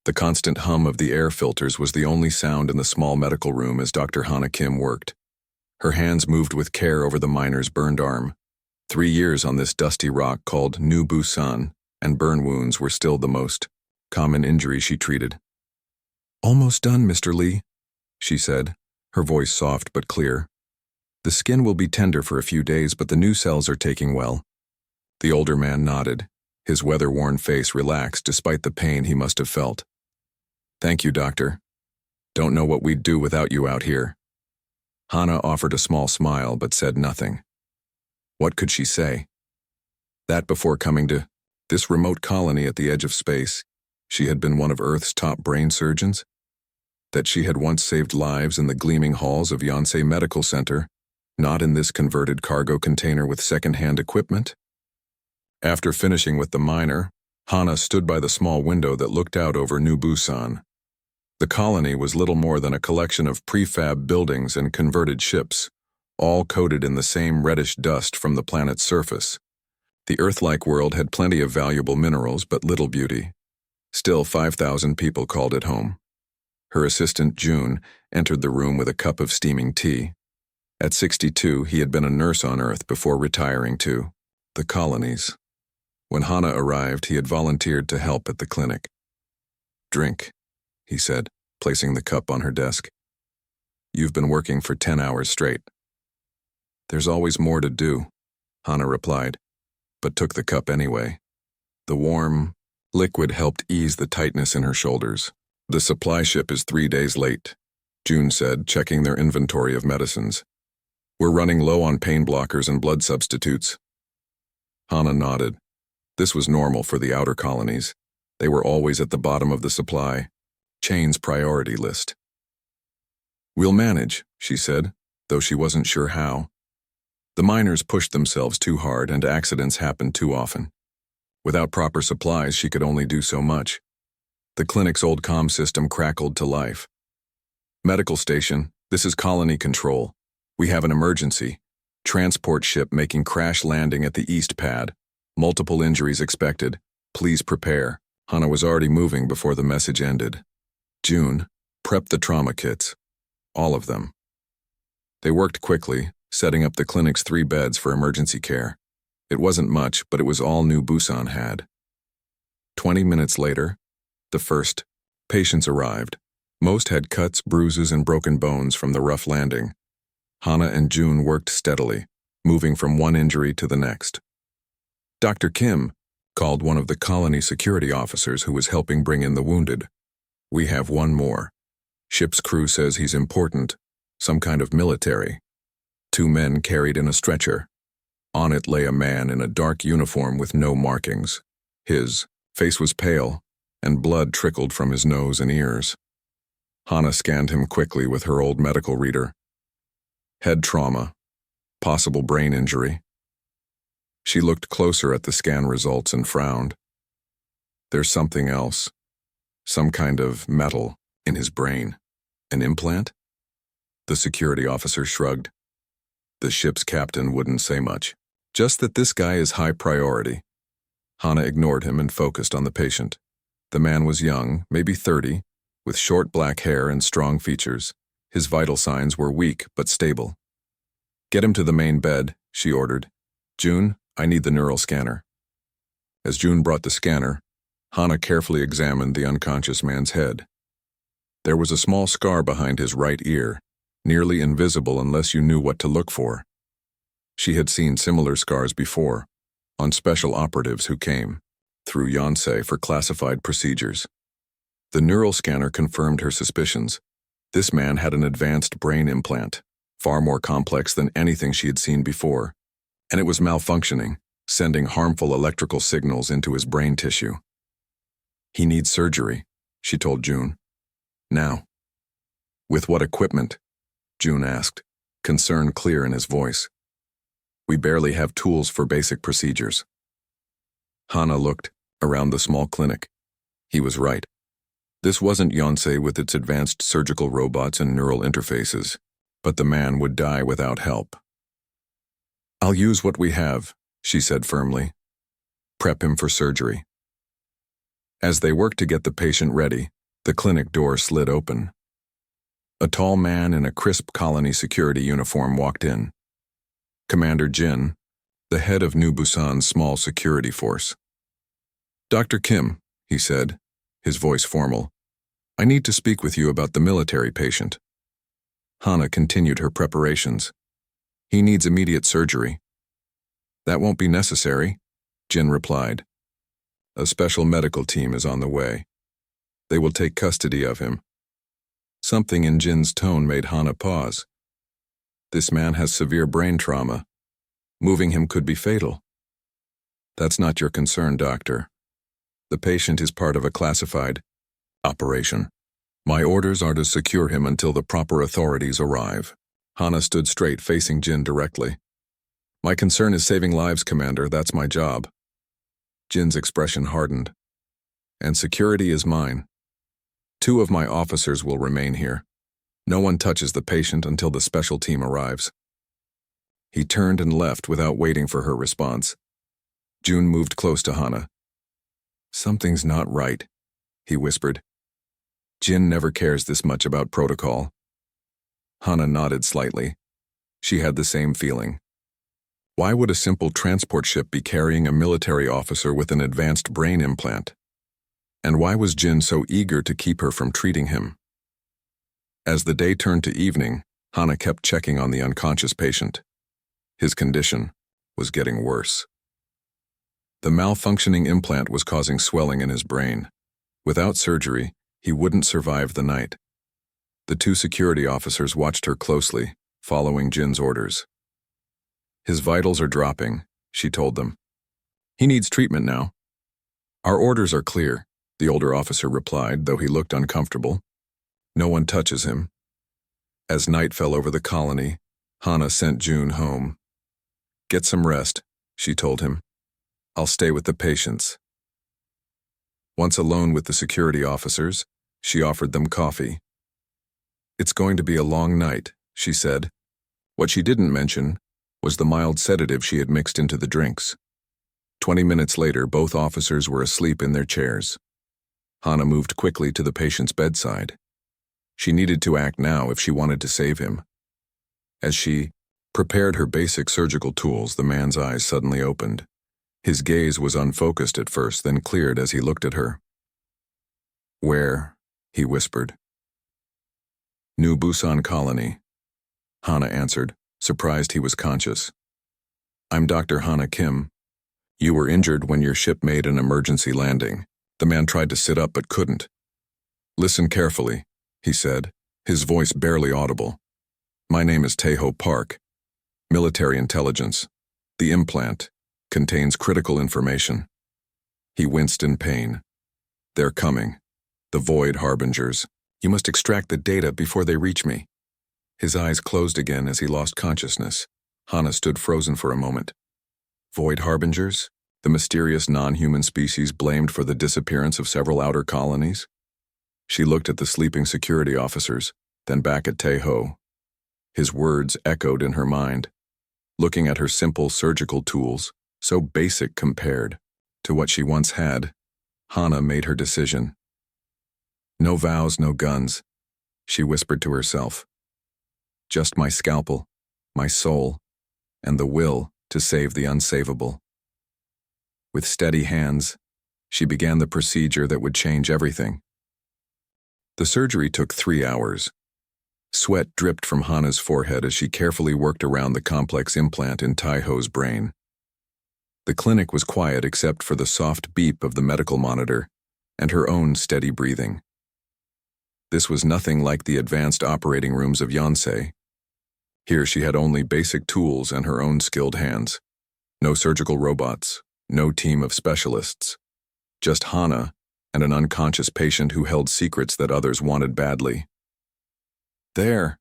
The constant hum of the air filters was the only sound in the small medical room as Dr. Hana Kim worked. Her hands moved with care over the miner's burned arm. 3 years on this dusty rock called New Busan, and burn wounds were still the most common injury she treated. "Almost done, Mr. Lee," she said, her voice soft but clear. "The skin will be tender for a few days, but the new cells are taking well." The older man nodded. His weather-worn face relaxed despite the pain he must have felt. "Thank you, doctor. Don't know what we'd do without you out here." Hana offered a small smile but said nothing. What could she say? That before coming to this remote colony at the edge of space, she had been one of Earth's top brain surgeons? That she had once saved lives in the gleaming halls of Yonsei Medical Center, not in this converted cargo container with second-hand equipment? After finishing with the miner, Hana stood by the small window that looked out over New Busan. The colony was little more than a collection of prefab buildings and converted ships, all coated in the same reddish dust from the planet's surface. The Earth-like world had plenty of valuable minerals but little beauty. Still, 5,000 people called it home. Her assistant, June, entered the room with a cup of steaming tea. At 62, he had been a nurse on Earth before retiring to the colonies. When Hana arrived, he had volunteered to help at the clinic. "Drink," he said, placing the cup on her desk. "You've been working for 10 hours straight." "There's always more to do," Hana replied, but took the cup anyway. The warm liquid helped ease the tightness in her shoulders. "The supply ship is 3 days late," June said, checking their inventory of medicines. "We're running low on pain blockers and blood substitutes." Hana nodded. This was normal for the outer colonies. They were always at the bottom of the supply chain's priority list. "We'll manage," she said, though she wasn't sure how. The miners pushed themselves too hard and accidents happened too often. Without proper supplies, she could only do so much. The clinic's old comm system crackled to life. "Medical station, this is colony control. We have an emergency. Transport ship making crash landing at the east pad. Multiple injuries expected. Please prepare." Hana was already moving before the message ended. "June, prep the trauma kits. All of them." They worked quickly, setting up the clinic's 3 beds for emergency care. It wasn't much, but it was all New Busan had. 20 minutes later, the first patients arrived. Most had cuts, bruises, and broken bones from the rough landing. Hana and June worked steadily, moving from one injury to the next. "Dr. Kim," called one of the colony security officers who was helping bring in the wounded. "We have one more. Ship's crew says he's important, some kind of military." 2 men carried in a stretcher. On it lay a man in a dark uniform with no markings. His face was pale, and blood trickled from his nose and ears. Hana scanned him quickly with her old medical reader. Head trauma, possible brain injury. She looked closer at the scan results and frowned. There's something else, some kind of metal in his brain. An implant? The security officer shrugged. The ship's captain wouldn't say much. Just that this guy is high priority. Hana ignored him and focused on the patient. The man was young, maybe 30, with short black hair and strong features. His vital signs were weak but stable. "Get him to the main bed," she ordered. "June, I need the neural scanner." As June brought the scanner, Hana carefully examined the unconscious man's head. There was a small scar behind his right ear, nearly invisible unless you knew what to look for. She had seen similar scars before, on special operatives who came through Yonsei for classified procedures. The neural scanner confirmed her suspicions. This man had an advanced brain implant, far more complex than anything she had seen before, and it was malfunctioning, sending harmful electrical signals into his brain tissue. "He needs surgery," she told June. "Now." "With what equipment?" June asked, concern clear in his voice. "We barely have tools for basic procedures." Hana looked around the small clinic. He was right. This wasn't Yonsei with its advanced surgical robots and neural interfaces, but the man would die without help. "I'll use what we have," she said firmly. "Prep him for surgery." As they worked to get the patient ready, The clinic door slid open. A tall man in a crisp colony security uniform walked in. Commander Jin, the head of New Busan's small security force. "Dr. Kim," he said, his voice formal, "I need to speak with you about the military patient." Hana continued her preparations. "He needs immediate surgery." "That won't be necessary," Jin replied. "A special medical team is on the way. They will take custody of him." Something in Jin's tone made Hana pause. This man has severe brain trauma. Moving him could be fatal. "That's not your concern, doctor. The patient is part of a classified operation. My orders are to secure him until the proper authorities arrive." Hana stood straight, facing Jin directly. "My concern is saving lives, Commander. That's my job." Jin's expression hardened. "And security is mine. 2 of my officers will remain here. No one touches the patient until the special team arrives." He turned and left without waiting for her response. June moved close to Hana. "Something's not right," he whispered. "Jin never cares this much about protocol." Hana nodded slightly. She had the same feeling. Why would a simple transport ship be carrying a military officer with an advanced brain implant? And why was Jin so eager to keep her from treating him? As the day turned to evening, Hana kept checking on the unconscious patient. His condition was getting worse. The malfunctioning implant was causing swelling in his brain. Without surgery, he wouldn't survive the night. The 2 security officers watched her closely, following Jin's orders. "His vitals are dropping," she told them. "He needs treatment now." "Our orders are clear," the older officer replied, though he looked uncomfortable. "No one touches him." As night fell over the colony, Hana sent June home. "Get some rest," she told him. "I'll stay with the patients." Once alone with the security officers, she offered them coffee. "It's going to be a long night," she said. What she didn't mention was the mild sedative she had mixed into the drinks. 20 minutes later, both officers were asleep in their chairs. Hana moved quickly to the patient's bedside. She needed to act now if she wanted to save him. As she prepared her basic surgical tools, the man's eyes suddenly opened. His gaze was unfocused at first, then cleared as he looked at her. "Where?" he whispered. "New Busan Colony," Hana answered, surprised he was conscious. "I'm Dr. Hana Kim. You were injured when your ship made an emergency landing." The man tried to sit up but couldn't. "Listen carefully," he said, his voice barely audible. "My name is Taeho Park. Military intelligence. The implant contains critical information." He winced in pain. "They're coming. The Void Harbingers. You must extract the data before they reach me." His eyes closed again as he lost consciousness. Hana stood frozen for a moment. Void Harbingers? The mysterious non-human species blamed for the disappearance of several outer colonies? She looked at the sleeping security officers, then back at Taeho. His words echoed in her mind. Looking at her simple surgical tools, so basic compared to what she once had, Hana made her decision. "No vows, no guns," she whispered to herself. "Just my scalpel, my soul, and the will to save the unsavable." With steady hands, she began the procedure that would change everything. The surgery took 3 hours. Sweat dripped from Hana's forehead as she carefully worked around the complex implant in Taeho's brain. The clinic was quiet except for the soft beep of the medical monitor and her own steady breathing. This was nothing like the advanced operating rooms of Yonsei. Here she had only basic tools and her own skilled hands. No surgical robots, no team of specialists. Just Hana and an unconscious patient who held secrets that others wanted badly. "There,"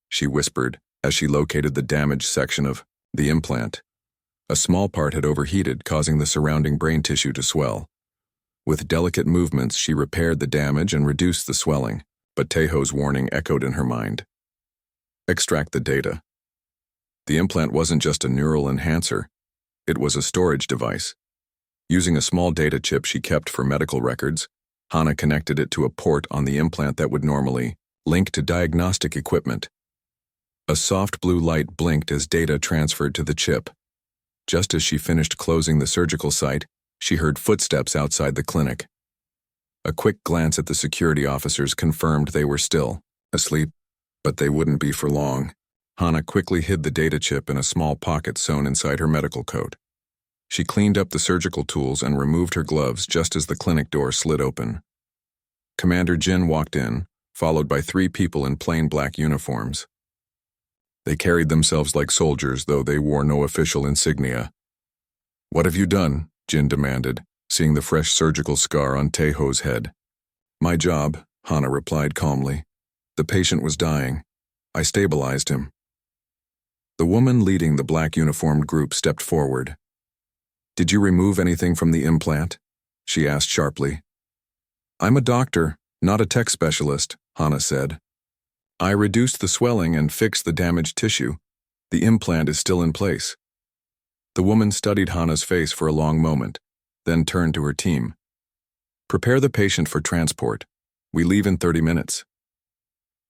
she whispered as she located the damaged section of the implant. A small part had overheated, causing the surrounding brain tissue to swell. With delicate movements, she repaired the damage and reduced the swelling, but Taeho's warning echoed in her mind. "Extract the data." The implant wasn't just a neural enhancer. It was a storage device. Using a small data chip she kept for medical records, Hana connected it to a port on the implant that would normally link to diagnostic equipment. A soft blue light blinked as data transferred to the chip. Just as she finished closing the surgical site, she heard footsteps outside the clinic. A quick glance at the security officers confirmed they were still asleep, but they wouldn't be for long. Hana quickly hid the data chip in a small pocket sewn inside her medical coat. She cleaned up the surgical tools and removed her gloves just as the clinic door slid open. Commander Jin walked in, followed by 3 people in plain black uniforms. They carried themselves like soldiers, though they wore no official insignia. "What have you done?" Jin demanded, seeing the fresh surgical scar on Taeho's head. "My job," Hana replied calmly. "The patient was dying. I stabilized him." The woman leading the black uniformed group stepped forward. "Did you remove anything from the implant?" she asked sharply. "I'm a doctor, not a tech specialist," Hana said. "I reduced the swelling and fixed the damaged tissue. The implant is still in place." The woman studied Hana's face for a long moment, then turned to her team. "Prepare the patient for transport. We leave in 30 minutes.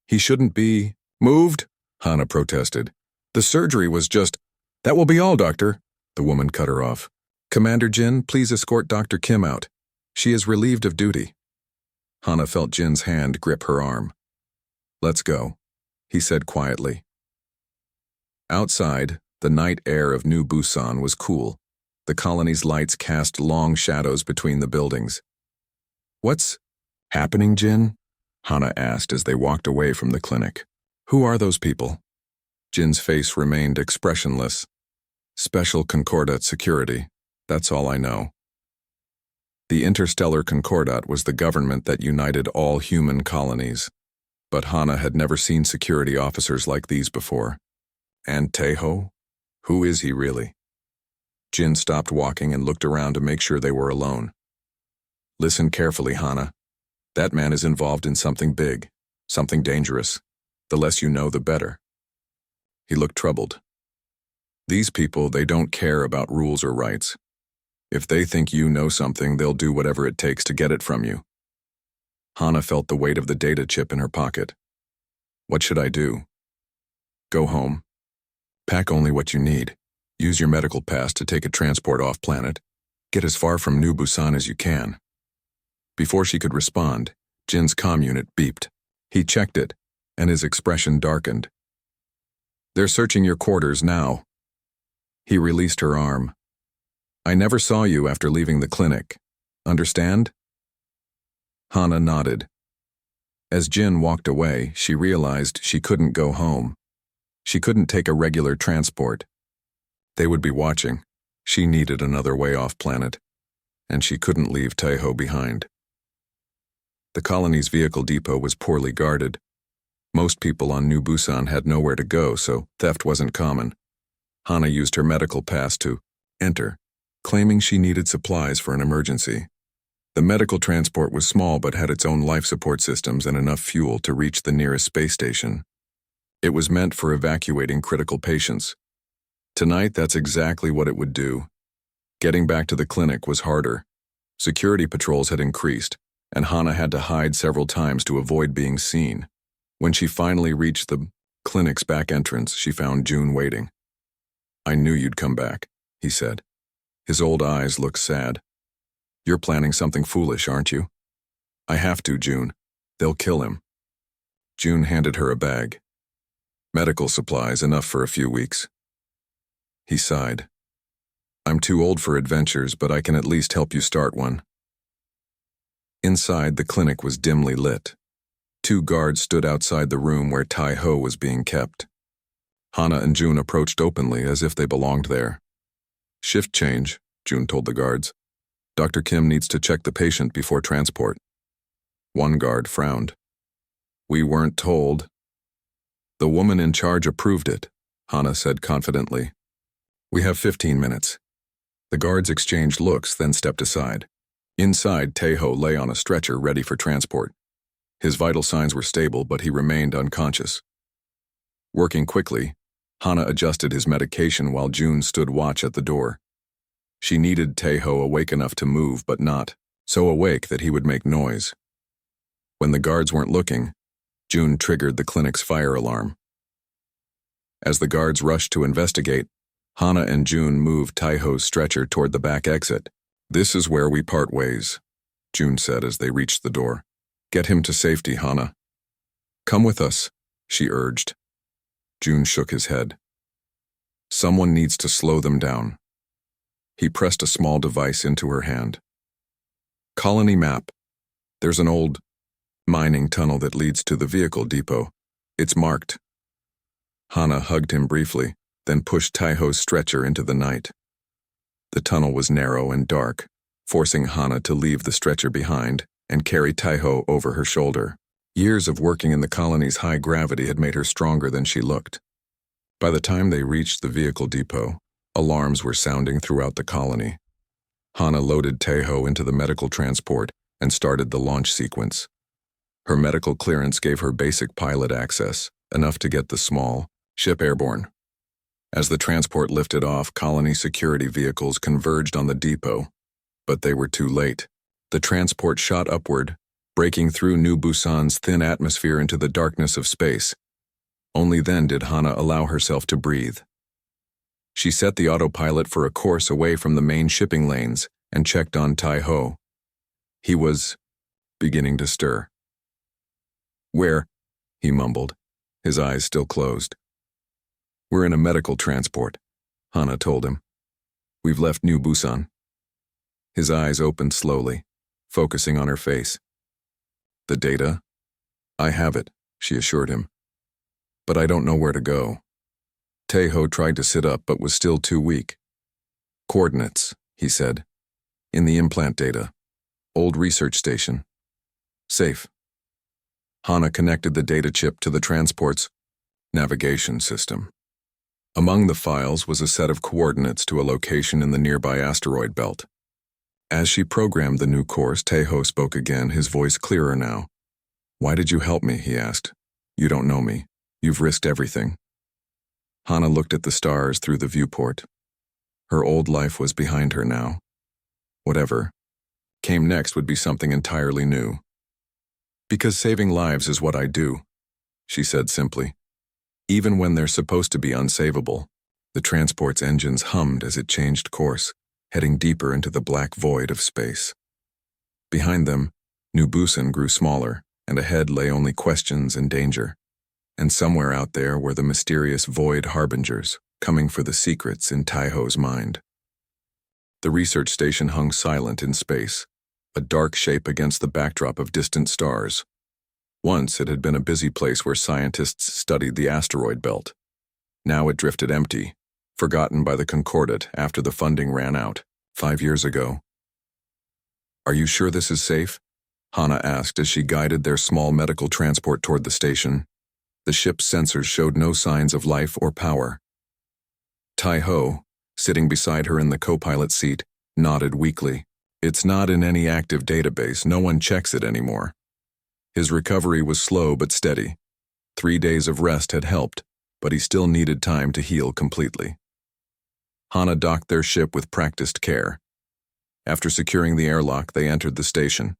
"He shouldn't be moved," Hana protested. "The surgery was just—" "That will be all, doctor," the woman cut her off. "Commander Jin, please escort Dr. Kim out. She is relieved of duty." Hana felt Jin's hand grip her arm. "Let's go," he said quietly. Outside, the night air of New Busan was cool. The colony's lights cast long shadows between the buildings. "What's happening, Jin?" Hana asked as they walked away from the clinic. "Who are those people?" Jin's face remained expressionless. "Special Concordat security. That's all I know." The Interstellar Concordat was the government that united all human colonies. But Hana had never seen security officers like these before. And Taeho? Who is he really? Jin stopped walking and looked around to make sure they were alone. "Listen carefully, Hana. That man is involved in something big, something dangerous. The less you know, the better." He looked troubled. "These people, they don't care about rules or rights. If they think you know something, they'll do whatever it takes to get it from you." Hana felt the weight of the data chip in her pocket. "What should I do?" "Go home. Pack only what you need. Use your medical pass to take a transport off-planet. Get as far from New Busan as you can." Before she could respond, Jin's comm unit beeped. He checked it, and his expression darkened. "They're searching your quarters now." He released her arm. "I never saw you after leaving the clinic. Understand?" Hana nodded. As Jin walked away, she realized she couldn't go home. She couldn't take a regular transport. They would be watching. She needed another way off-planet, and she couldn't leave Taeho behind. The colony's vehicle depot was poorly guarded. Most people on New Busan had nowhere to go, so theft wasn't common. Hana used her medical pass to enter, claiming she needed supplies for an emergency. The medical transport was small but had its own life support systems and enough fuel to reach the nearest space station. It was meant for evacuating critical patients. Tonight, that's exactly what it would do. Getting back to the clinic was harder. Security patrols had increased, and Hana had to hide several times to avoid being seen. When she finally reached the clinic's back entrance, she found June waiting. "I knew you'd come back," he said. His old eyes looked sad. "You're planning something foolish, aren't you?" "I have to, June. They'll kill him." June handed her a bag. "Medical supplies, enough for a few weeks." He sighed. "I'm too old for adventures, but I can at least help you start one." Inside, the clinic was dimly lit. 2 guards stood outside the room where Taeho was being kept. Hana and June approached openly as if they belonged there. "Shift change," June told the guards. "Dr. Kim needs to check the patient before transport." One guard frowned. "We weren't told." "The woman in charge approved it," Hana said confidently. "We have 15 minutes." The guards exchanged looks, then stepped aside. Inside, Taeho lay on a stretcher ready for transport. His vital signs were stable, but he remained unconscious. Working quickly, Hana adjusted his medication while June stood watch at the door. She needed Taeho awake enough to move, but not so awake that he would make noise. When the guards weren't looking, June triggered the clinic's fire alarm. As the guards rushed to investigate, Hana and June moved Taiho's stretcher toward the back exit. "This is where we part ways," June said as they reached the door. "Get him to safety, Hana." "Come with us," she urged. June shook his head. "Someone needs to slow them down." He pressed a small device into her hand. "Colony map. There's an old mining tunnel that leads to the vehicle depot. It's marked." Hana hugged him briefly, then pushed Taiho's stretcher into the night. The tunnel was narrow and dark, forcing Hana to leave the stretcher behind and carry Taiho over her shoulder. Years of working in the colony's high gravity had made her stronger than she looked. By the time they reached the vehicle depot, alarms were sounding throughout the colony. Hana loaded Taiho into the medical transport and started the launch sequence. Her medical clearance gave her basic pilot access, enough to get the small ship airborne. As the transport lifted off, colony security vehicles converged on the depot, but they were too late. The transport shot upward, breaking through New Busan's thin atmosphere into the darkness of space. Only then did Hana allow herself to breathe. She set the autopilot for a course away from the main shipping lanes and checked on Taiho. He was beginning to stir. "Where?" he mumbled, his eyes still closed. "We're in a medical transport," Hana told him. "We've left New Busan." His eyes opened slowly, focusing on her face. "The data? I have it," she assured him. "But I don't know where to go." Taiho tried to sit up but was still too weak. "Coordinates," he said. "In the implant data. Old research station. Safe." Hana connected the data chip to the transport's navigation system. Among the files was a set of coordinates to a location in the nearby asteroid belt. As she programmed the new course, Taiho spoke again, his voice clearer now. "Why did you help me?" he asked. "You don't know me. You've risked everything." Hana looked at the stars through the viewport. Her old life was behind her now. Whatever came next would be something entirely new. "Because saving lives is what I do," she said simply. Even when they're supposed to be unsavable, the transport's engines hummed as it changed course, heading deeper into the black void of space. Behind them, New Busan grew smaller, and ahead lay only questions and danger. And somewhere out there were the mysterious void harbingers, coming for the secrets in Taiho's mind. The research station hung silent in space, a dark shape against the backdrop of distant stars. Once it had been a busy place where scientists studied the asteroid belt. Now it drifted empty, forgotten by the Concordat after the funding ran out 5 years ago. "Are you sure this is safe?" Hana asked as she guided their small medical transport toward the station. The ship's sensors showed no signs of life or power. Taiho, sitting beside her in the co-pilot seat, nodded weakly. "It's not in any active database. No one checks it anymore." His recovery was slow but steady. 3 days of rest had helped, but he still needed time to heal completely. Hana docked their ship with practiced care. After securing the airlock, they entered the station.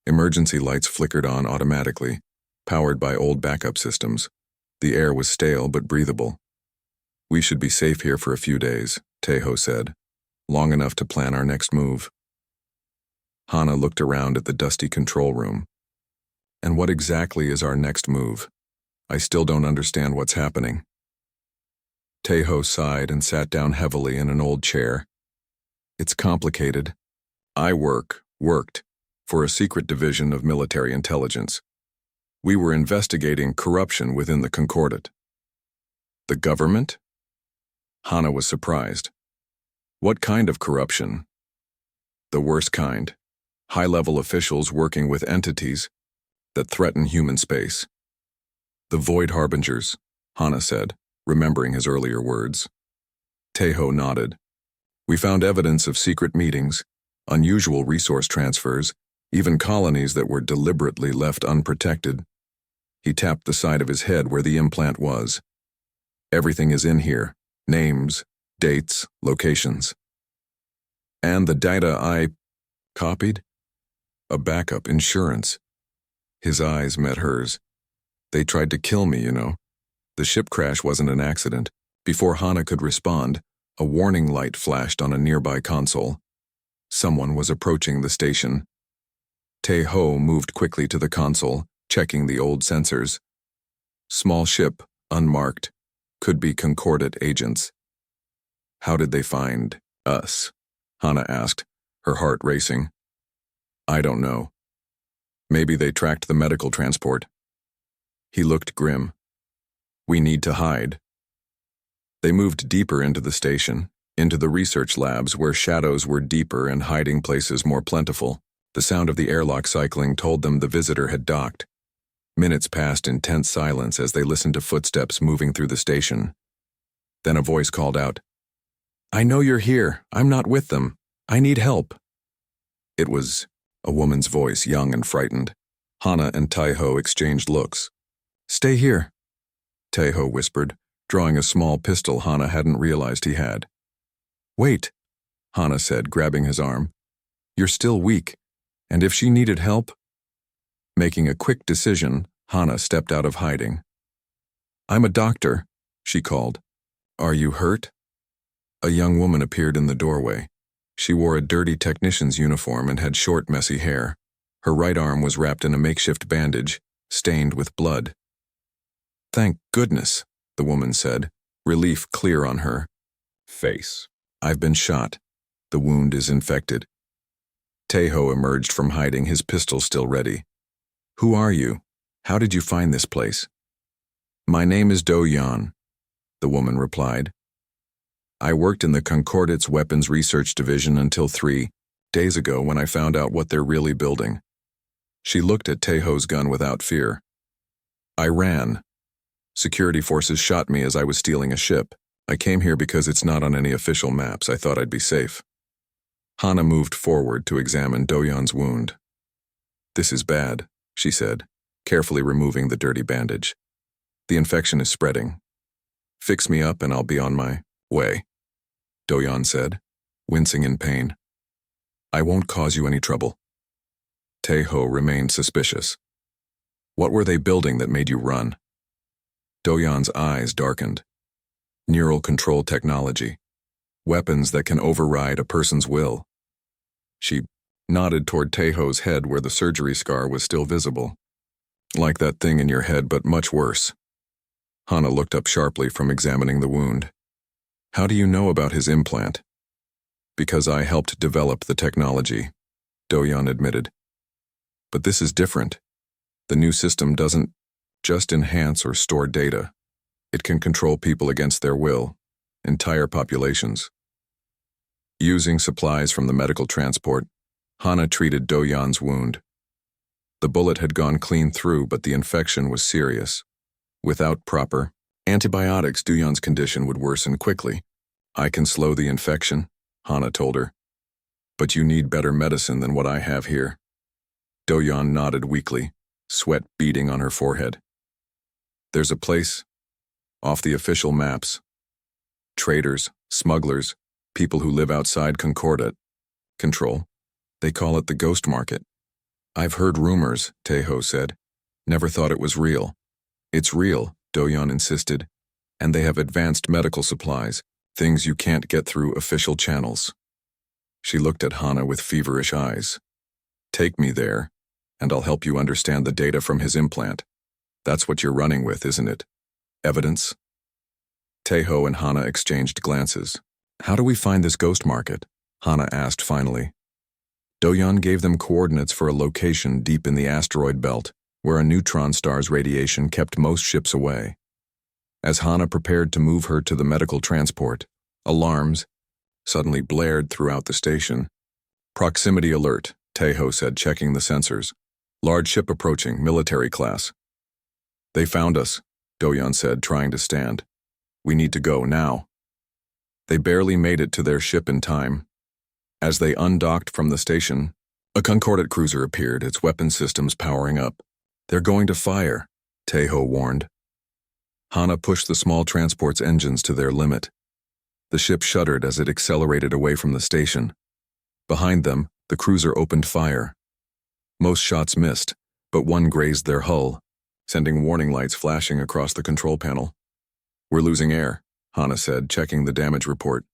Emergency lights flickered on automatically, powered by old backup systems. The air was stale but breathable. "We should be safe here for a few days," Taiho said, "long enough to plan our next move." Hana looked around at the dusty control room. "And what exactly is our next move? I still don't understand what's happening." Taiho sighed and sat down heavily in an old chair. "It's complicated. I worked for a secret division of military intelligence. We were investigating corruption within the Concordat." "The government?" Hana was surprised. "What kind of corruption?" "The worst kind. High-level officials working with entities that threaten human space." "The Void Harbingers," Hana said, remembering his earlier words. Taiho nodded. "We found evidence of secret meetings, unusual resource transfers, even colonies that were deliberately left unprotected." He tapped the side of his head where the implant was. "Everything is in here. Names, dates, locations." "And the data I copied?" A backup, insurance. His eyes met hers. They tried to kill me, you know. The ship crash wasn't an accident. Before Hana could respond, a warning light flashed on a nearby console. Someone was approaching the station. Tae-ho moved quickly to the console, checking the old sensors. Small ship, unmarked. Could be Concordat agents. How did they find us? Hana asked, her heart racing. I don't know. Maybe they tracked the medical transport. He looked grim. We need to hide. They moved deeper into the station, into the research labs where shadows were deeper and hiding places more plentiful. The sound of the airlock cycling told them the visitor had docked. Minutes passed in tense silence as they listened to footsteps moving through the station. Then a voice called out, I know you're here. I'm not with them. I need help. It was a woman's voice, young and frightened. Hana and Tae-ho exchanged looks. Stay here, Tae-ho whispered, drawing a small pistol Hana hadn't realized he had. Wait, Hana said, grabbing his arm. You're still weak, and if she needed help... Making a quick decision, Hana stepped out of hiding. I'm a doctor, she called. Are you hurt? A young woman appeared in the doorway. She wore a dirty technician's uniform and had short, messy hair. Her right arm was wrapped in a makeshift bandage, stained with blood. Thank goodness, the woman said, relief clear on her face. I've been shot. The wound is infected. Tae-ho emerged from hiding, his pistol still ready. Who are you? How did you find this place? My name is Do-yeon, the woman replied. I worked in the Concordat's Weapons Research Division until 3 days ago when I found out what they're really building. She looked at Tae-ho's gun without fear. I ran. Security forces shot me as I was stealing a ship. I came here because it's not on any official maps. I thought I'd be safe. Hana moved forward to examine Do-yeon's wound. This is bad, she said, carefully removing the dirty bandage. The infection is spreading. Fix me up and I'll be on my way, Do-yeon said, wincing in pain. I won't cause you any trouble. Tae-ho remained suspicious. What were they building that made you run? Do-yeon's eyes darkened. Neural control technology. Weapons that can override a person's will. She nodded toward Tae-ho's head where the surgery scar was still visible. Like that thing in your head, but much worse. Hana looked up sharply from examining the wound. How do you know about his implant? Because I helped develop the technology, Do-yeon admitted. But this is different. The new system doesn't just enhance or store data. It can control people against their will, entire populations. Using supplies from the medical transport, Hana treated Do-yeon's wound. The bullet had gone clean through, but the infection was serious. Without proper antibiotics, Do-yeon's condition would worsen quickly. I can slow the infection, Hana told her. But you need better medicine than what I have here. Do-yeon nodded weakly, sweat beading on her forehead. There's a place, off the official maps. Traders, smugglers, people who live outside Concordat. Control. They call it the ghost market. I've heard rumors, Tae-ho said. Never thought it was real. It's real, Do-yeon insisted. And they have advanced medical supplies, things you can't get through official channels. She looked at Hana with feverish eyes. Take me there, and I'll help you understand the data from his implant. That's what you're running with, isn't it? Evidence? Tae-ho and Hana exchanged glances. How do we find this ghost market? Hana asked finally. Do-yeon gave them coordinates for a location deep in the asteroid belt, where a neutron star's radiation kept most ships away. As Hana prepared to move her to the medical transport, alarms suddenly blared throughout the station. Proximity alert, Tae-ho said, checking the sensors. Large ship approaching, military class. They found us, Do-yeon said, trying to stand. We need to go now. They barely made it to their ship in time. As they undocked from the station, a Concordat cruiser appeared, its weapon systems powering up. They're going to fire, Tae-ho warned. Hana pushed the small transport's engines to their limit. The ship shuddered as it accelerated away from the station. Behind them, the cruiser opened fire. Most shots missed, but one grazed their hull, sending warning lights flashing across the control panel. "We're losing air," Hana said, checking the damage report.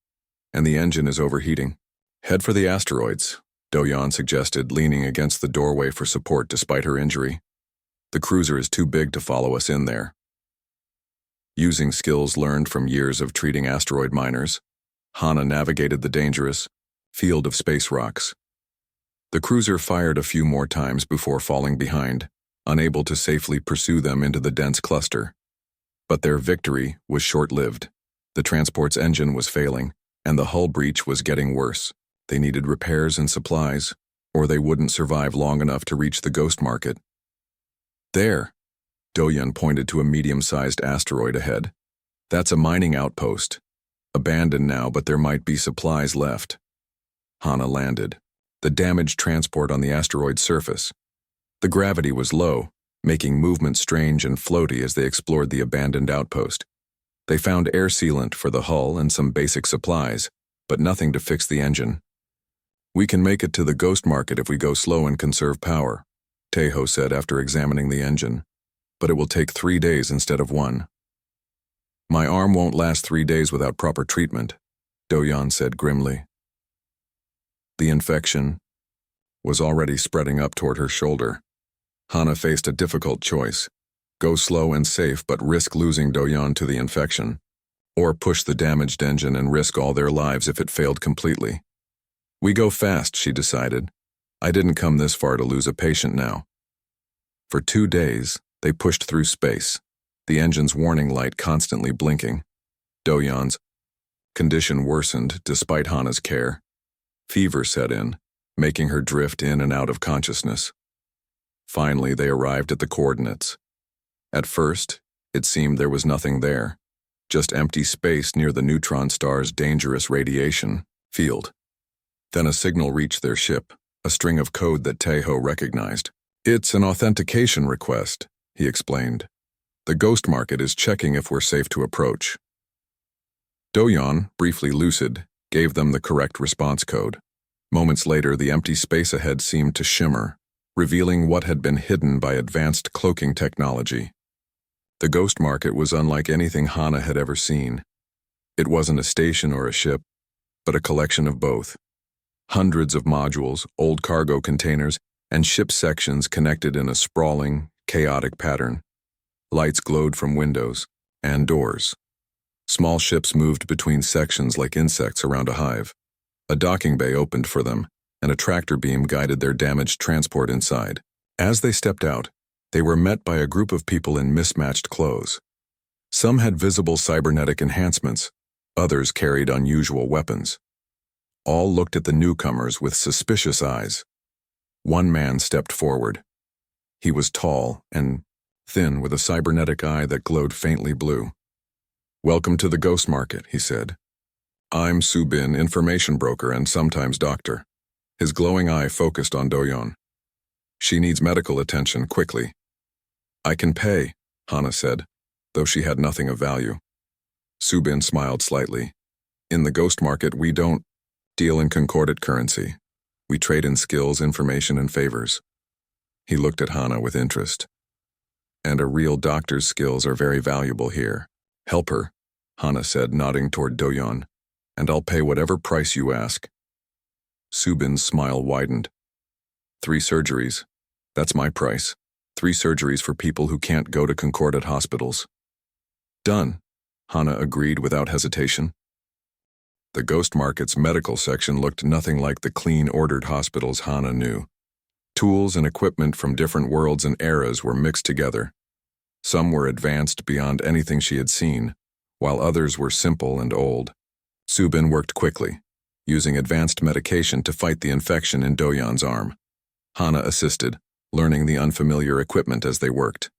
"And the engine is overheating." "Head for the asteroids," Do-yeon suggested, leaning against the doorway for support despite her injury. "The cruiser is too big to follow us in there." Using skills learned from years of treating asteroid miners, Hana navigated the dangerous field of space rocks. The cruiser fired a few more times before falling behind, unable to safely pursue them into the dense cluster. But their victory was short-lived. The transport's engine was failing, and the hull breach was getting worse. They needed repairs and supplies, or they wouldn't survive long enough to reach the ghost market. "There," Do-yeon pointed to a medium-sized asteroid ahead. "That's a mining outpost. Abandoned now, but there might be supplies left." Hana landed, the damaged transport on the asteroid's surface. The gravity was low, making movement strange and floaty as they explored the abandoned outpost. They found air sealant for the hull and some basic supplies, but nothing to fix the engine. "We can make it to the ghost market if we go slow and conserve power," Taeho said after examining the engine. "But it will take 3 days instead of 1. "My arm won't last 3 days without proper treatment," Do-yeon said grimly. The infection was already spreading up toward her shoulder. Hana faced a difficult choice: go slow and safe but risk losing Do-yeon to the infection, or push the damaged engine and risk all their lives if it failed completely. "We go fast," she decided. "I didn't come this far to lose a patient now." For 2 days, they pushed through space, the engine's warning light constantly blinking. Do-yeon's condition worsened despite Hana's care. Fever set in, making her drift in and out of consciousness. Finally, they arrived at the coordinates. At first, it seemed there was nothing there, just empty space near the neutron star's dangerous radiation field. Then a signal reached their ship, a string of code that Taeho recognized. "It's an authentication request," he explained. "The ghost market is checking if we're safe to approach." Do-yeon, briefly lucid, gave them the correct response code. Moments later, the empty space ahead seemed to shimmer, revealing what had been hidden by advanced cloaking technology. The ghost market was unlike anything Hana had ever seen. It wasn't a station or a ship, but a collection of both. Hundreds of modules, old cargo containers, and ship sections connected in a sprawling, chaotic pattern. Lights glowed from windows and doors. Small ships moved between sections like insects around a hive. A docking bay opened for them, and a tractor beam guided their damaged transport inside. As they stepped out, they were met by a group of people in mismatched clothes. Some had visible cybernetic enhancements, others carried unusual weapons. All looked at the newcomers with suspicious eyes. One man stepped forward. He was tall and thin with a cybernetic eye that glowed faintly blue. "Welcome to the ghost market," he said. "I'm Subin, information broker and sometimes doctor." His glowing eye focused on Do-yeon. "She needs medical attention quickly." "I can pay," Hana said, though she had nothing of value. Subin smiled slightly. "In the ghost market, we don't deal in concordate currency. We trade in skills, information, and favors." He looked at Hana with interest. "And a real doctor's skills are very valuable here. Help her," Hana said, nodding toward Do-yeon, "and I'll pay whatever price you ask." Subin's smile widened. 3 surgeries. That's my price. 3 surgeries for people who can't go to concordate hospitals." "Done," Hana agreed without hesitation. The ghost market's medical section looked nothing like the clean, ordered hospitals Hana knew. Tools and equipment from different worlds and eras were mixed together. Some were advanced beyond anything she had seen, while others were simple and old. Subin worked quickly, using advanced medication to fight the infection in Do-yeon's arm. Hana assisted, learning the unfamiliar equipment as they worked.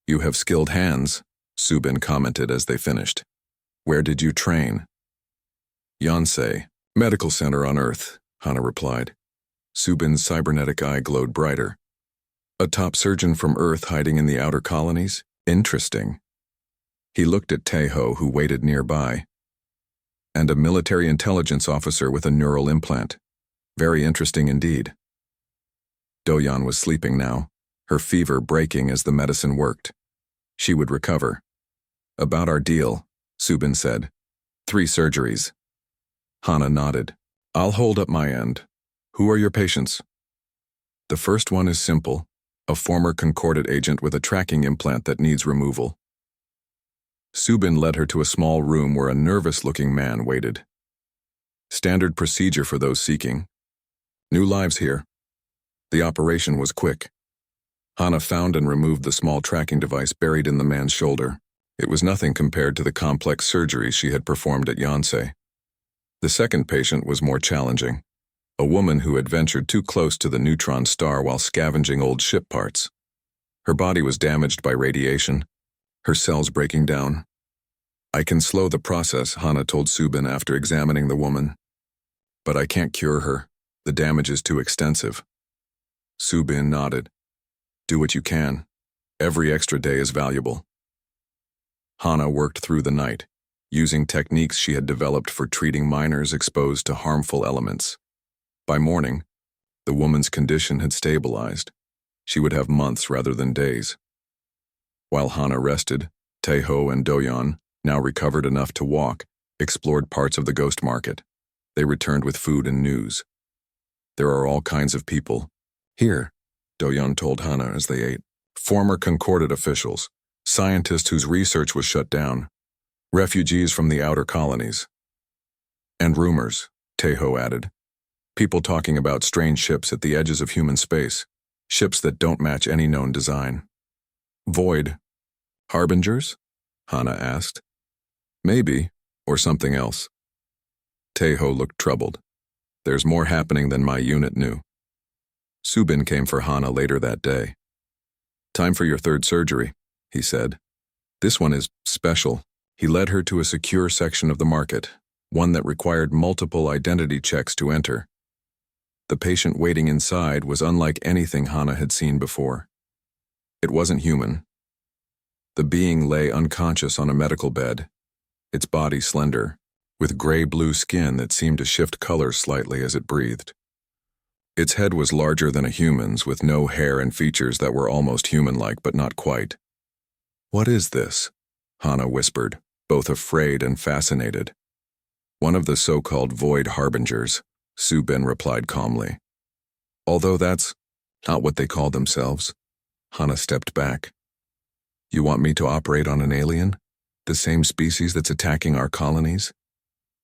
"You have skilled hands," Subin commented as they finished. "Where did you train?" "Yonsei, Medical Center on Earth," Hana replied. Subin's cybernetic eye glowed brighter. "A top surgeon from Earth hiding in the outer colonies? Interesting." He looked at Taeho, who waited nearby. "And a military intelligence officer with a neural implant. Very interesting indeed." Do-yeon was sleeping now, her fever breaking as the medicine worked. She would recover. About our deal, Subin said. 3 surgeries. Hana nodded. I'll hold up my end. Who are your patients? The first one is simple, a former Concordat agent with a tracking implant that needs removal. Subin led her to a small room where a nervous-looking man waited. Standard procedure for those seeking. New lives here. The operation was quick. Hana found and removed the small tracking device buried in the man's shoulder. It was nothing compared to the complex surgeries she had performed at Yonsei. The second patient was more challenging. A woman who had ventured too close to the neutron star while scavenging old ship parts. Her body was damaged by radiation, her cells breaking down. I can slow the process, Hana told Subin after examining the woman. But I can't cure her. The damage is too extensive. Subin nodded. Do what you can. Every extra day is valuable. Hana worked through the night, using techniques she had developed for treating miners exposed to harmful elements. By morning, the woman's condition had stabilized. She would have months rather than days. While Hana rested, Taeho and Do-yeon, now recovered enough to walk, explored parts of the ghost market. They returned with food and news. There are all kinds of people. Here, Do-yeon told Hana as they ate. Former Concordat officials, scientists whose research was shut down, refugees from the outer colonies. And rumors, Taeho added. People talking about strange ships at the edges of human space, ships that don't match any known design. Void. Harbingers? Hana asked. Maybe, or something else. Taeho looked troubled. There's more happening than my unit knew. Subin came for Hana later that day. Time for your 3rd surgery, he said. This one is special. He led her to a secure section of the market, one that required multiple identity checks to enter. The patient waiting inside was unlike anything Hana had seen before. It wasn't human. The being lay unconscious on a medical bed, its body slender, with gray-blue skin that seemed to shift color slightly as it breathed. Its head was larger than a human's, with no hair and features that were almost human-like but not quite. What is this? Hana whispered, both afraid and fascinated. One of the so-called void harbingers, Subin replied calmly. Although that's not what they call themselves. Hana stepped back. You want me to operate on an alien? The same species that's attacking our colonies?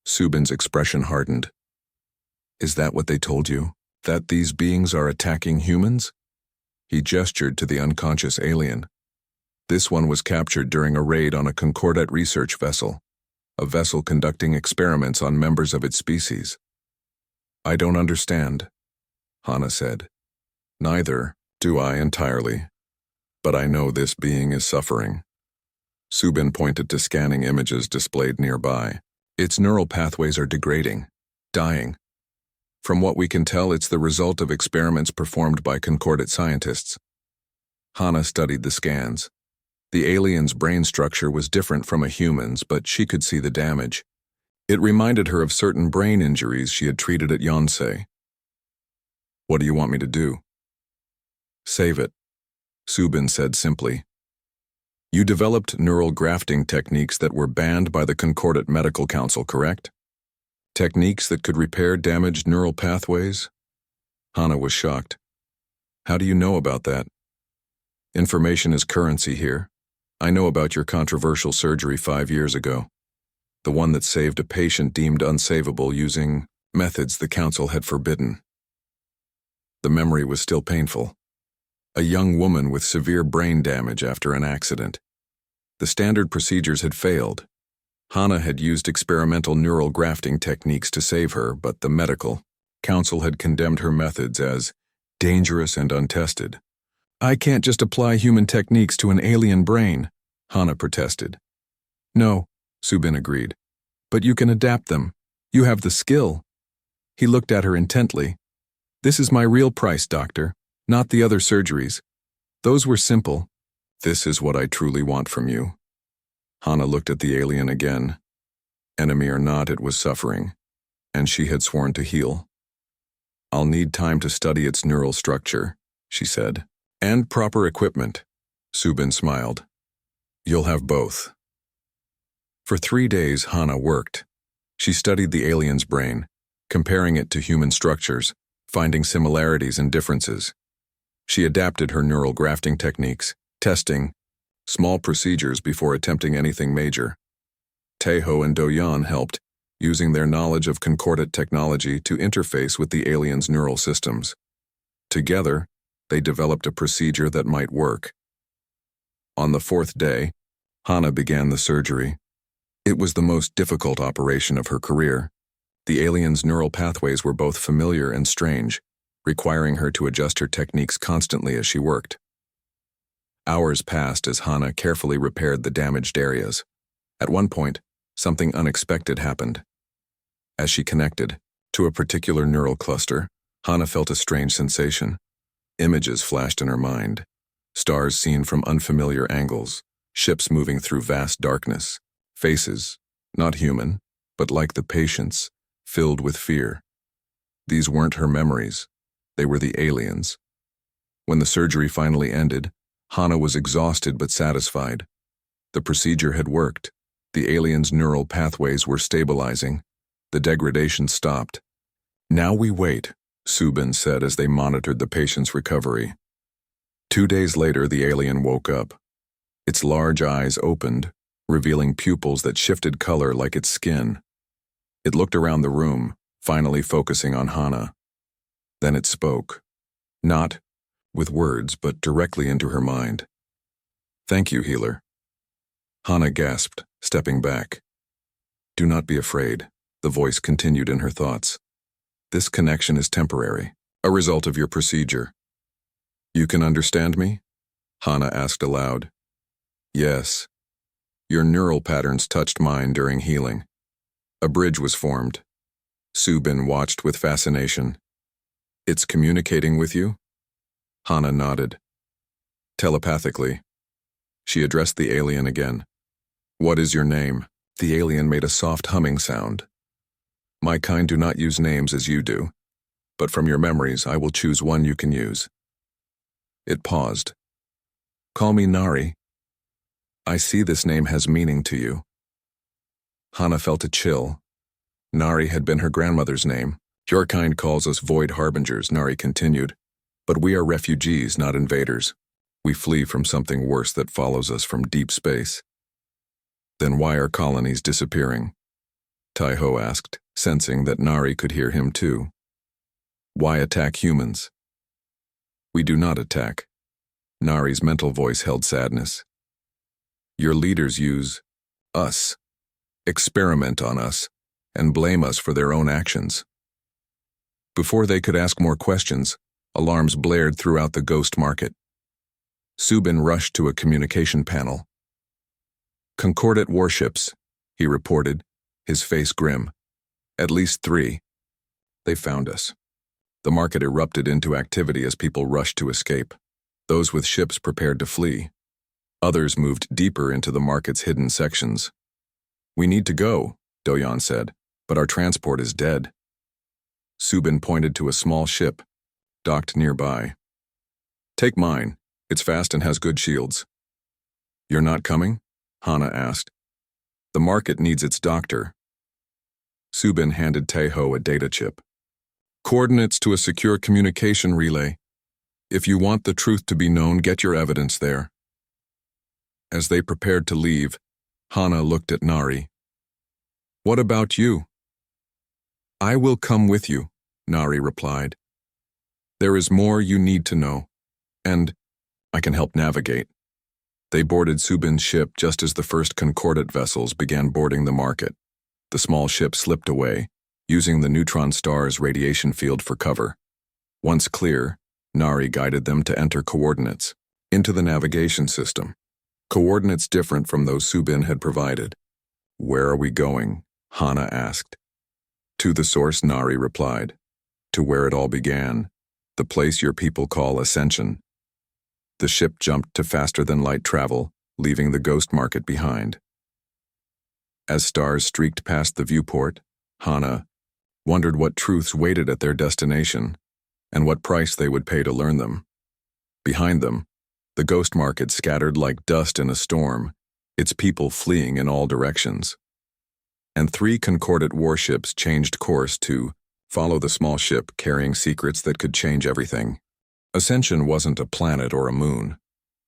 Subin's expression hardened. Is that what they told you? That these beings are attacking humans? He gestured to the unconscious alien. This one was captured during a raid on a Concordat research vessel, a vessel conducting experiments on members of its species. I don't understand, Hana said. Neither do I entirely, but I know this being is suffering. Subin pointed to scanning images displayed nearby. Its neural pathways are degrading, dying. From what we can tell, it's the result of experiments performed by Concordat scientists. Hana studied the scans. The alien's brain structure was different from a human's, but she could see the damage. It reminded her of certain brain injuries she had treated at Yonsei. What do you want me to do? Save it, Subin said simply. You developed neural grafting techniques that were banned by the Concordat Medical Council, correct? Techniques that could repair damaged neural pathways? Hana was shocked. How do you know about that? Information is currency here. I know about your controversial surgery 5 years ago. The one that saved a patient deemed unsavable using methods the council had forbidden. The memory was still painful. A young woman with severe brain damage after an accident. The standard procedures had failed. Hana had used experimental neural grafting techniques to save her, but the medical council had condemned her methods as dangerous and untested. I can't just apply human techniques to an alien brain, Hana protested. No, Subin agreed. But you can adapt them. You have the skill. He looked at her intently. This is my real price, doctor, not the other surgeries. Those were simple. This is what I truly want from you. Hana looked at the alien again. Enemy or not, it was suffering, and she had sworn to heal. I'll need time to study its neural structure, she said. And proper equipment, Subin smiled. You'll have both. For 3 days, Hana worked. She studied the alien's brain, comparing it to human structures, finding similarities and differences. She adapted her neural grafting techniques, testing small procedures before attempting anything major. Taeho and Do-yeon helped, using their knowledge of concordant technology to interface with the alien's neural systems. Together, they developed a procedure that might work. On the 4th day, Hana began the surgery. It was the most difficult operation of her career. The alien's neural pathways were both familiar and strange, requiring her to adjust her techniques constantly as she worked. Hours passed as Hana carefully repaired the damaged areas. At one point, something unexpected happened. As she connected to a particular neural cluster, Hana felt a strange sensation. Images flashed in her mind. Stars seen from unfamiliar angles, ships moving through vast darkness, faces, not human, but like the patient's, filled with fear. These weren't her memories. They were the aliens. When the surgery finally ended, Hana was exhausted but satisfied. The procedure had worked. The alien's neural pathways were stabilizing. The degradation stopped. Now we wait, Subin said as they monitored the patient's recovery. 2 days later, the alien woke up. Its large eyes opened, revealing pupils that shifted color like its skin. It looked around the room, finally focusing on Hana. Then it spoke. Not with words, but directly into her mind. Thank you, healer. Hana gasped, stepping back. Do not be afraid, the voice continued in her thoughts. This connection is temporary, a result of your procedure. You can understand me? Hana asked aloud. Yes. Your neural patterns touched mine during healing. A bridge was formed. Subin watched with fascination. It's communicating with you? Hana nodded. Telepathically. She addressed the alien again. What is your name? The alien made a soft humming sound. My kind do not use names as you do, but from your memories I will choose one you can use. It paused. Call me Nari. I see this name has meaning to you. Hana felt a chill. Nari had been her grandmother's name. Your kind calls us void harbingers, Nari continued. But we are refugees, not invaders. We flee from something worse that follows us from deep space. Then why are colonies disappearing? Taeho asked, sensing that Nari could hear him too. Why attack humans? We do not attack. Nari's mental voice held sadness. Your leaders use us, experiment on us, and blame us for their own actions. Before they could ask more questions, alarms blared throughout the ghost market. Subin rushed to a communication panel. Concordant warships, he reported, his face grim. At least 3. They found us. The market erupted into activity as people rushed to escape. Those with ships prepared to flee. Others moved deeper into the market's hidden sections. We need to go, Do-yeon said, but our transport is dead. Subin pointed to a small ship, docked nearby. Take mine. It's fast and has good shields. You're not coming? Hana asked. The market needs its doctor. Subin handed Taeho a data chip. Coordinates to a secure communication relay. If you want the truth to be known, get your evidence there. As they prepared to leave, Hana looked at Nari. What about you? I will come with you, Nari replied. There is more you need to know, and I can help navigate. They boarded Subin's ship just as the first concordant vessels began boarding the market. The small ship slipped away, using the neutron star's radiation field for cover. Once clear, Nari guided them to enter coordinates, into the navigation system. Coordinates different from those Subin had provided. Where are we going? Hana asked. To the source, Nari replied. To where it all began, the place your people call Ascension. The ship jumped to faster-than-light travel, leaving the ghost market behind. As stars streaked past the viewport, Hana wondered what truths waited at their destination and what price they would pay to learn them. Behind them, the ghost market scattered like dust in a storm, its people fleeing in all directions. And 3 concordant warships changed course to follow the small ship carrying secrets that could change everything. Ascension wasn't a planet or a moon,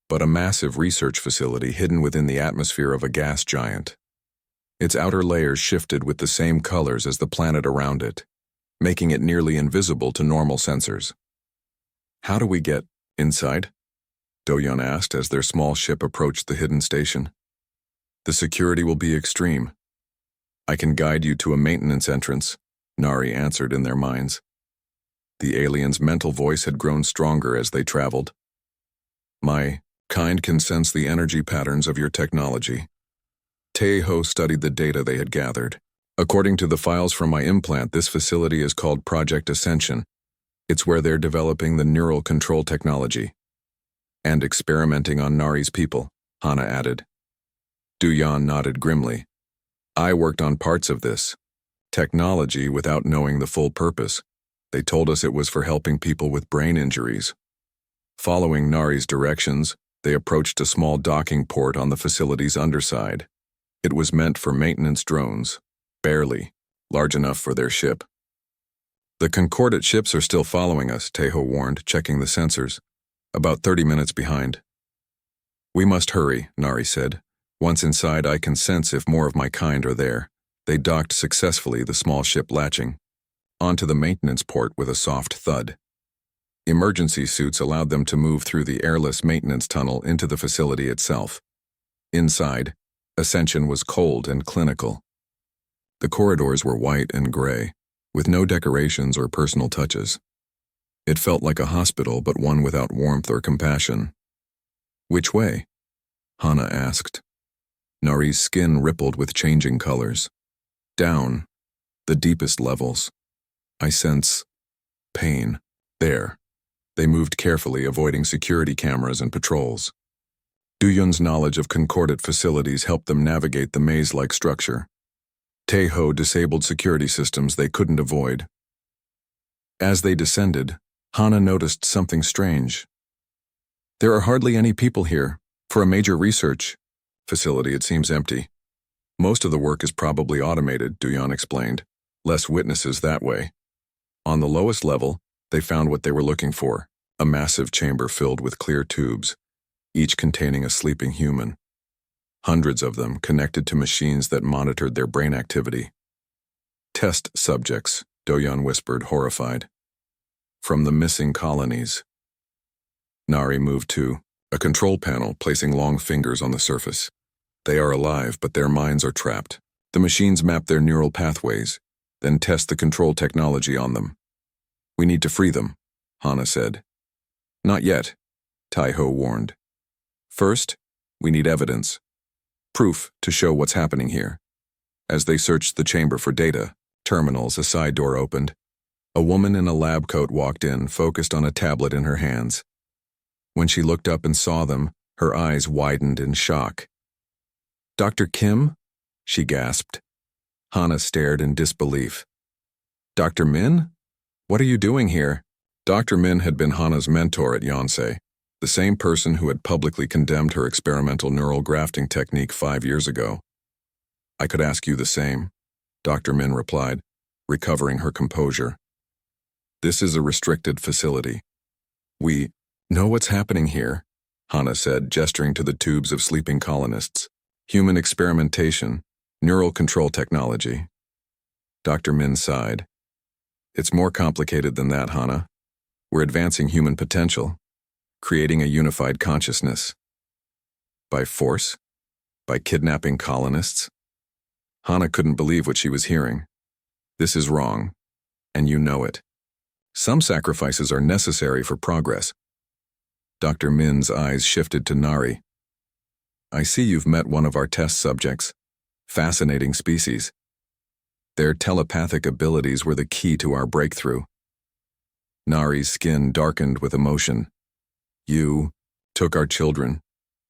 but a massive research facility hidden within the atmosphere of a gas giant. Its outer layers shifted with the same colors as the planet around it, making it nearly invisible to normal sensors. "How do we get inside?" Do-yeon asked as their small ship approached the hidden station. "The security will be extreme. I can guide you to a maintenance entrance," Nari answered in their minds. The alien's mental voice had grown stronger as they traveled. "My kind can sense the energy patterns of your technology." Taeho studied the data they had gathered. "According to the files from my implant, this facility is called Project Ascension. It's where they're developing the neural control technology. And experimenting on Nari's people," Hana added. Do-yeon nodded grimly. "I worked on parts of this. Technology without knowing the full purpose. They told us it was for helping people with brain injuries." Following Nari's directions, they approached a small docking port on the facility's underside. It was meant for maintenance drones, barely large enough for their ship. "The concordant ships are still following us," Taeho warned, checking the sensors. "About 30 minutes behind." "We must hurry," Nari said. "Once inside, I can sense if more of my kind are there." They docked successfully, the small ship latching onto the maintenance port with a soft thud. Emergency suits allowed them to move through the airless maintenance tunnel into the facility itself. Inside, Ascension was cold and clinical. The corridors were white and gray, with no decorations or personal touches. It felt like a hospital, but one without warmth or compassion. "Which way?" Hana asked. Nari's skin rippled with changing colors. "Down, the deepest levels. I sense pain. There." They moved carefully, avoiding security cameras and patrols. Do-yeon's knowledge of concordant facilities helped them navigate the maze-like structure. Taeho disabled security systems they couldn't avoid. As they descended, Hana noticed something strange. "There are hardly any people here. For a major research facility, it seems empty. Most of the work is probably automated," Do-yeon explained. "Less witnesses that way." On the lowest level, they found what they were looking for, a massive chamber filled with clear tubes, each containing a sleeping human. Hundreds of them connected to machines that monitored their brain activity. "Test subjects," Do-yeon whispered, horrified. "From the missing colonies." Nari moved to a control panel, placing long fingers on the surface. "They are alive, but their minds are trapped. The machines map their neural pathways, then test the control technology on them." "We need to free them," Hana said. "Not yet," Taeho warned. "First, we need evidence. Proof to show what's happening here." As they searched the chamber for data, terminals, a side door opened. A woman in a lab coat walked in, focused on a tablet in her hands. When she looked up and saw them, her eyes widened in shock. "Dr. Kim?" she gasped. Hana stared in disbelief. "Dr. Min? What are you doing here?" Dr. Min had been Hana's mentor at Yonsei, the same person who had publicly condemned her experimental neural grafting technique 5 years ago. "I could ask you the same," Dr. Min replied, recovering her composure. "This is a restricted facility. We know what's happening here," Hana said, gesturing to the tubes of sleeping colonists. "Human experimentation, neural control technology." Dr. Min sighed. "It's more complicated than that, Hana. We're advancing human potential, creating a unified consciousness." "By force? By kidnapping colonists?" Hana couldn't believe what she was hearing. "This is wrong, and you know it. Some sacrifices are necessary for progress." Dr. Min's eyes shifted to Nari. "I see you've met one of our test subjects. Fascinating species. Their telepathic abilities were the key to our breakthrough." Nari's skin darkened with emotion. "You took our children,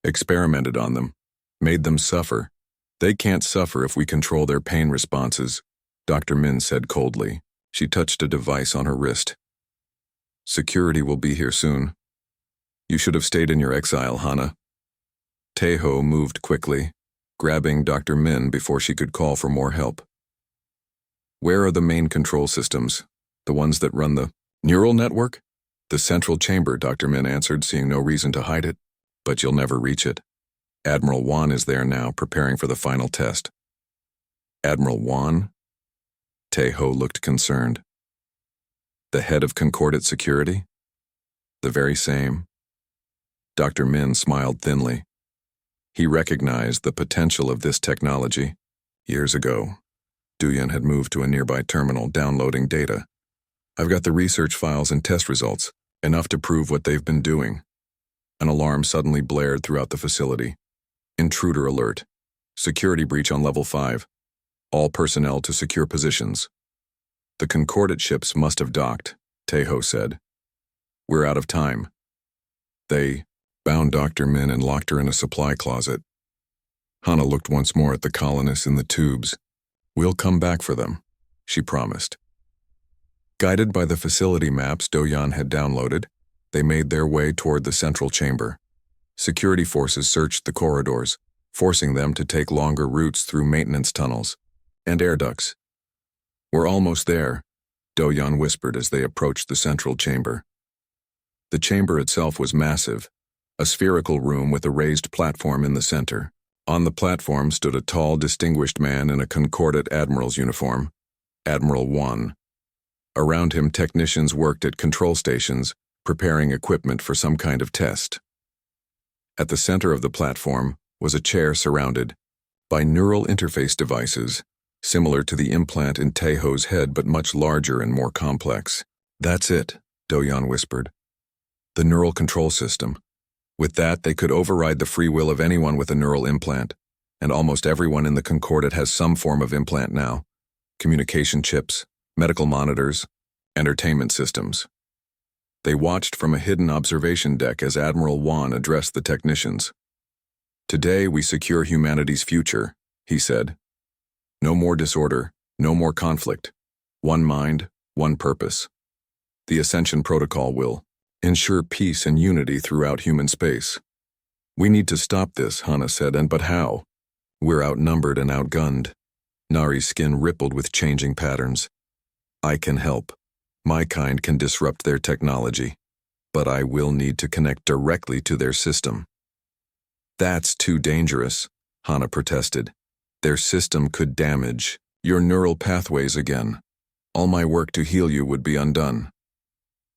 experimented on them, made them suffer. They can't suffer if we control their pain responses," Dr. Min said coldly. She touched a device on her wrist. "Security will be here soon." You should have stayed in your exile, Hana. Taeho moved quickly, grabbing Dr. Min before she could call for more help. Where are the main control systems? The ones that run the neural network? The central chamber, Dr. Min answered, seeing no reason to hide it. But you'll never reach it. Admiral Wan is there now, preparing for the final test. Admiral Wan? Taeho looked concerned. The head of Concordate Security? The very same. Dr. Min smiled thinly. He recognized the potential of this technology. Years ago, Duyan had moved to a nearby terminal, downloading data. I've got the research files and test results, enough to prove what they've been doing. An alarm suddenly blared throughout the facility. Intruder alert. Security breach on level 5. All personnel to secure positions. The Concordate ships must have docked, Taeho said. We're out of time. They bound Dr. Min and locked her in a supply closet. Hana looked once more at the colonists in the tubes. We'll come back for them, she promised. Guided by the facility maps Doyan had downloaded, they made their way toward the central chamber. Security forces searched the corridors, forcing them to take longer routes through maintenance tunnels and air ducts. We're almost there, Doyan whispered as they approached the central chamber. The chamber itself was massive, a spherical room with a raised platform in the center. On the platform stood a tall, distinguished man in a Concordate admiral's uniform, Admiral Wan. Around him, technicians worked at control stations, preparing equipment for some kind of test. At the center of the platform was a chair surrounded by neural interface devices, similar to the implant in Taeho's head but much larger and more complex. That's it, Doyan whispered. The neural control system. With that, they could override the free will of anyone with a neural implant, and almost everyone in the Concordate has some form of implant now. Communication chips, medical monitors, entertainment systems. They watched from a hidden observation deck as Admiral Wan addressed the technicians. Today we secure humanity's future, he said. No more disorder, no more conflict. One mind, one purpose. The Ascension Protocol will ensure peace and unity throughout human space. We need to stop this, Hana said, but how? We're outnumbered and outgunned. Nari's skin rippled with changing patterns. I can help. My kind can disrupt their technology, but I will need to connect directly to their system. That's too dangerous, Hana protested. Their system could damage your neural pathways again. All my work to heal you would be undone.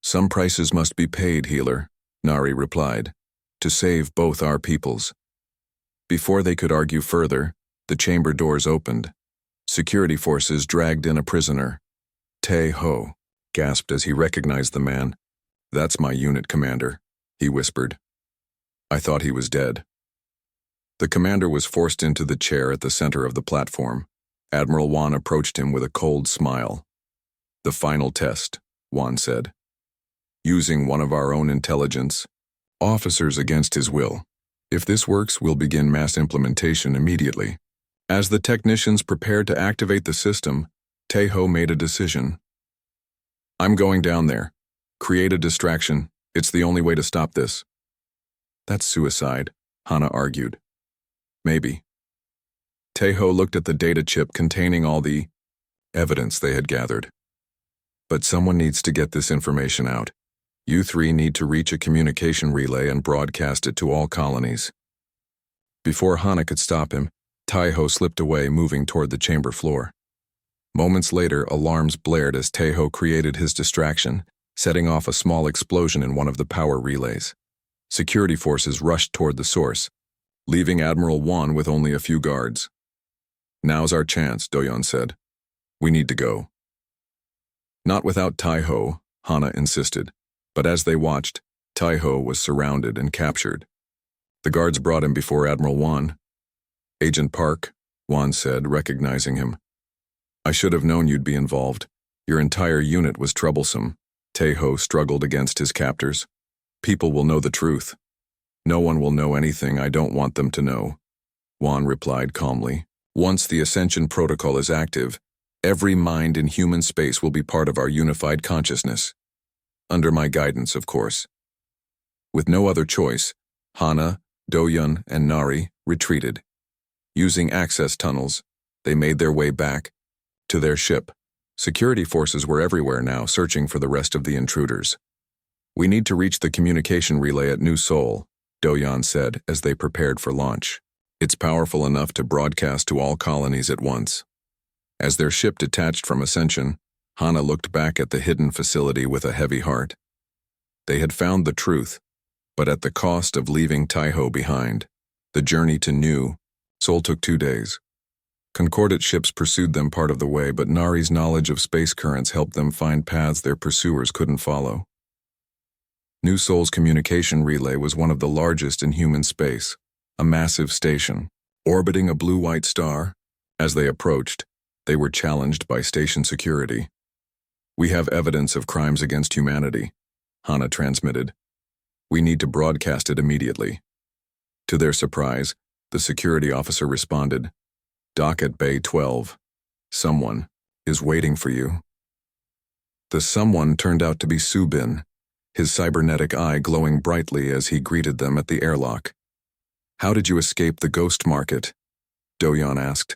Some prices must be paid, healer, Nari replied, to save both our peoples. Before they could argue further, the chamber doors opened. Security forces dragged in a prisoner. Taeho gasped as he recognized the man. That's my unit commander, he whispered. I thought he was dead. The commander was forced into the chair at the center of the platform. Admiral Wan approached him with a cold smile. The final test, Wan said. Using one of our own intelligence, officers against his will. If this works, we'll begin mass implementation immediately. As the technicians prepared to activate the system, Taeho made a decision. I'm going down there. Create a distraction. It's the only way to stop this. That's suicide, Hana argued. Maybe. Taeho looked at the data chip containing all the evidence they had gathered. But someone needs to get this information out. You three need to reach a communication relay and broadcast it to all colonies. Before Hana could stop him, Taeho slipped away, moving toward the chamber floor. Moments later, alarms blared as Taeho created his distraction, setting off a small explosion in one of the power relays. Security forces rushed toward the source, leaving Admiral Wan with only a few guards. Now's our chance, Doyan said. We need to go. Not without Taeho, Hana insisted. But as they watched, Taeho was surrounded and captured. The guards brought him before Admiral Wan. Agent Park, Wan said, recognizing him. I should have known you'd be involved. Your entire unit was troublesome. Taeho struggled against his captors. People will know the truth. No one will know anything I don't want them to know, Wan replied calmly. Once the Ascension Protocol is active, every mind in human space will be part of our unified consciousness. Under my guidance, of course. With no other choice, Hana, Doyun, and Nari retreated. Using access tunnels, they made their way back to their ship. Security forces were everywhere now, searching for the rest of the intruders. "We need to reach the communication relay at New Seoul," Doyun said as they prepared for launch. "It's powerful enough to broadcast to all colonies at once." As their ship detached from Ascension, Hana looked back at the hidden facility with a heavy heart. They had found the truth, but at the cost of leaving Taiho behind. The journey to New Seoul took 2 days. Concordant ships pursued them part of the way, but Nari's knowledge of space currents helped them find paths their pursuers couldn't follow. New Seoul's communication relay was one of the largest in human space, a massive station, orbiting a blue-white star. As they approached, they were challenged by station security. "We have evidence of crimes against humanity," Hana transmitted. "We need to broadcast it immediately." To their surprise, the security officer responded, "Dock at Bay 12. Someone is waiting for you." The someone turned out to be Subin, his cybernetic eye glowing brightly as he greeted them at the airlock. "How did you escape the ghost market?" Doyun asked.